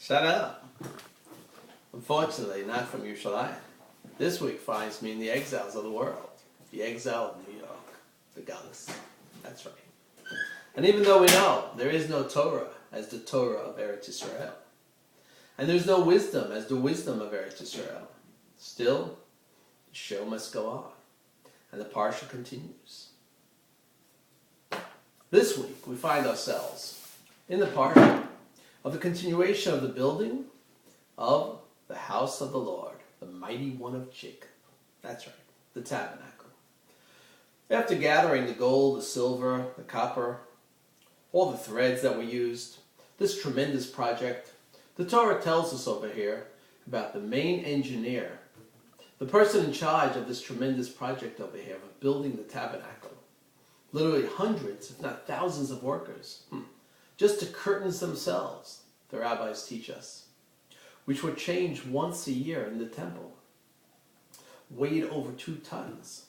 Shut up. Unfortunately, not from Yerushalayim. This week finds me in the exiles of the world. The exile of New York. The Galus. That's right. And even though we know there is no Torah as the Torah of Eretz Yisrael, and there's no wisdom as the wisdom of Eretz Yisrael, still, the show must go on. And the Parsha continues. This week, we find ourselves in the Parsha of the continuation of the building of the house of the Lord, the mighty one of Jacob. That's right, the tabernacle. After gathering the gold, the silver, the copper, all the threads that were used, this tremendous project, the Torah tells us over here about the main engineer, the person in charge of this tremendous project over here of building the tabernacle. Literally hundreds, if not thousands of workers, just the curtains themselves, the rabbis teach us, which were changed once a year in the temple, weighed over 2 tons.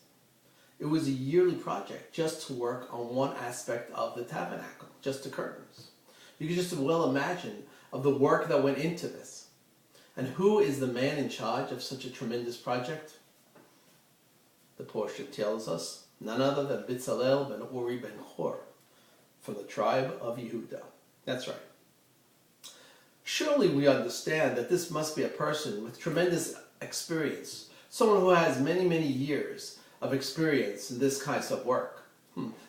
It was a yearly project just to work on one aspect of the tabernacle, just the curtains. You can just well imagine of the work that went into this. And who is the man in charge of such a tremendous project? The Parsha tells us, none other than Bezalel ben Uri ben Hur, from the tribe of Yehuda. That's right. Surely we understand that this must be a person with tremendous experience, someone who has many, many years of experience in this kind of work.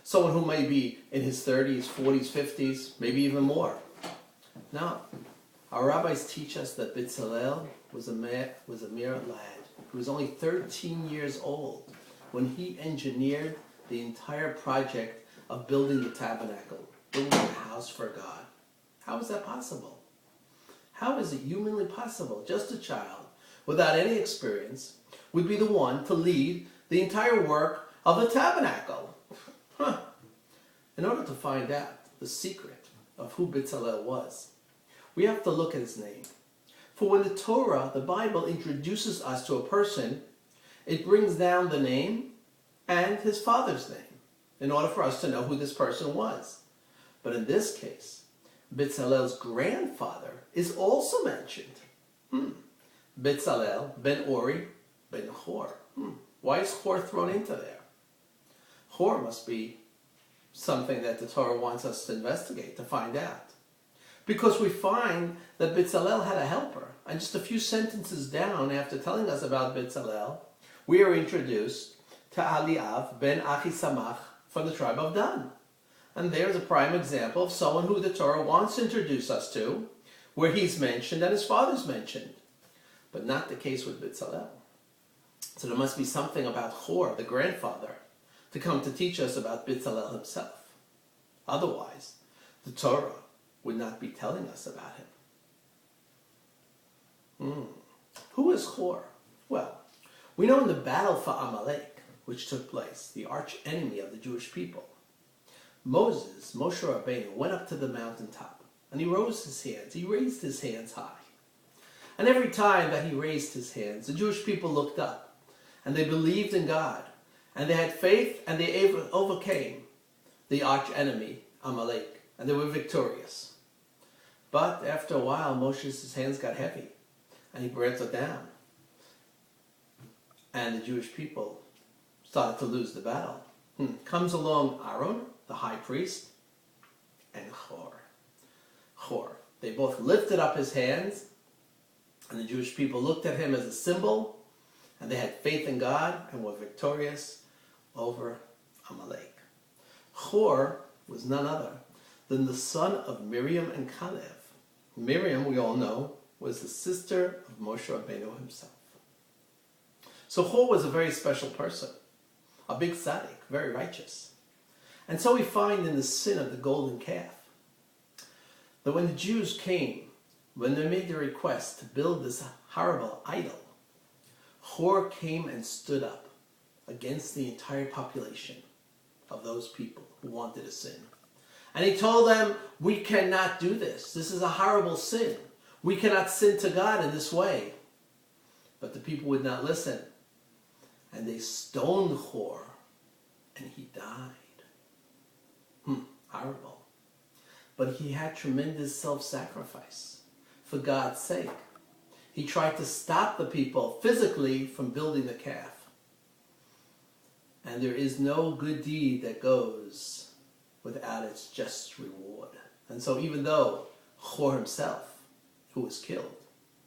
Someone who may be in his 30s, 40s, 50s, maybe even more. Now, our rabbis teach us that Bezalel was a mere lad who was only 13 years old when he engineered the entire project of building the tabernacle, building a house for God. How is that possible? How is it humanly possible? Just a child, without any experience, would be the one to lead the entire work of the tabernacle. In order to find out the secret of who Bezalel was, we have to look at his name. For when the Torah, the Bible, introduces us to a person, it brings down the name and his father's name in order for us to know who this person was. But in this case, Bezalel's grandfather is also mentioned. Bezalel ben Uri ben Hur. Why is Hur thrown into there? Hur must be something that the Torah wants us to investigate, to find out. Because we find that Bezalel had a helper. And just a few sentences down after telling us about Bezalel, we are introduced to Eliav ben Achisamach from the tribe of Dan. And there's a prime example of someone who the Torah wants to introduce us to, where he's mentioned and his father's mentioned. But not the case with Bezalel. So there must be something about Hur, the grandfather, to come to teach us about Bezalel himself. Otherwise, the Torah would not be telling us about him. Who is Hur? Well, we know in the battle for Amalek, which took place, the arch enemy of the Jewish people, Moshe Rabbeinu, went up to the mountaintop and he raised his hands high. And every time that he raised his hands, the Jewish people looked up and they believed in God and they had faith and they overcame the arch enemy, Amalek, and they were victorious. But after a while, Moshe's hands got heavy and he brought it down. And the Jewish people started to lose the battle. Comes along Aaron, the high priest, and Hur. They both lifted up his hands, and the Jewish people looked at him as a symbol, and they had faith in God and were victorious over Amalek. Hur was none other than the son of Miriam and Caleb. Miriam, we all know, was the sister of Moshe Rabbeinu himself. So Hur was a very special person, a big tzaddik, very righteous. And so we find in the sin of the golden calf that when the Jews came, when they made the request to build this horrible idol, Hur came and stood up against the entire population of those people who wanted to sin. And he told them, we cannot do this. This is a horrible sin. We cannot sin to God in this way. But the people would not listen. And they stoned Hur, and he died. Horrible. But he had tremendous self-sacrifice. for God's sake. He tried to stop the people physically from building the calf. And there is no good deed that goes without its just reward. And so even though Hor himself, who was killed,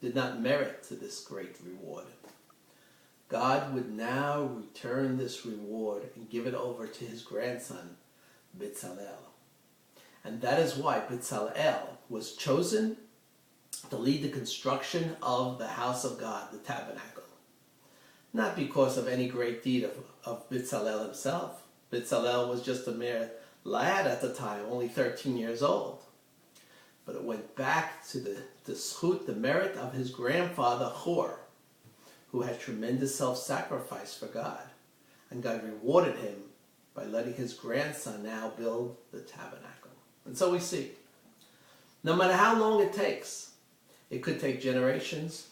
did not merit to this great reward, God would now return this reward and give it over to his grandson, Bitzalel. And that is why Bitzalel was chosen to lead the construction of the house of God, the tabernacle. Not because of any great deed of Bitzalel himself. Bitzalel was just a mere lad at the time, only 13 years old. But it went back to the zchut, the merit of his grandfather Hor, who had tremendous self-sacrifice for God. And God rewarded him by letting his grandson now build the tabernacle. And so we see, no matter how long it takes, it could take generations,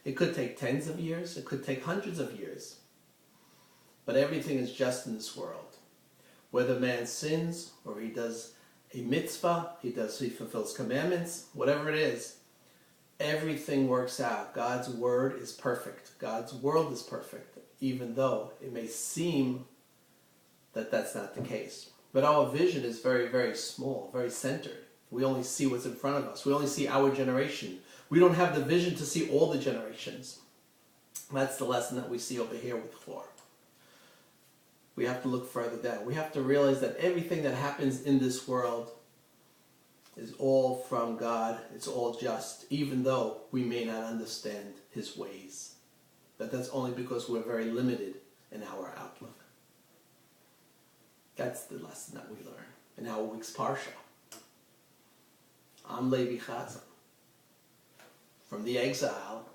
it could take tens of years, it could take hundreds of years. But everything is just in this world. Whether man sins or he does a mitzvah, he fulfills commandments, whatever it is, everything works out. God's word is perfect. God's world is perfect, even though it may seem that that's not the case. But our vision is very, very small, very centered. We only see what's in front of us. We only see our generation. We don't have the vision to see all the generations. That's the lesson that we see over here with Hor. We have to look further down. We have to realize that everything that happens in this world is all from God. It's all just, even though we may not understand his ways. That's only because we're very limited in our outlook. That's the lesson that we learn in our week's Parsha. I'm Levi Chazan from the exile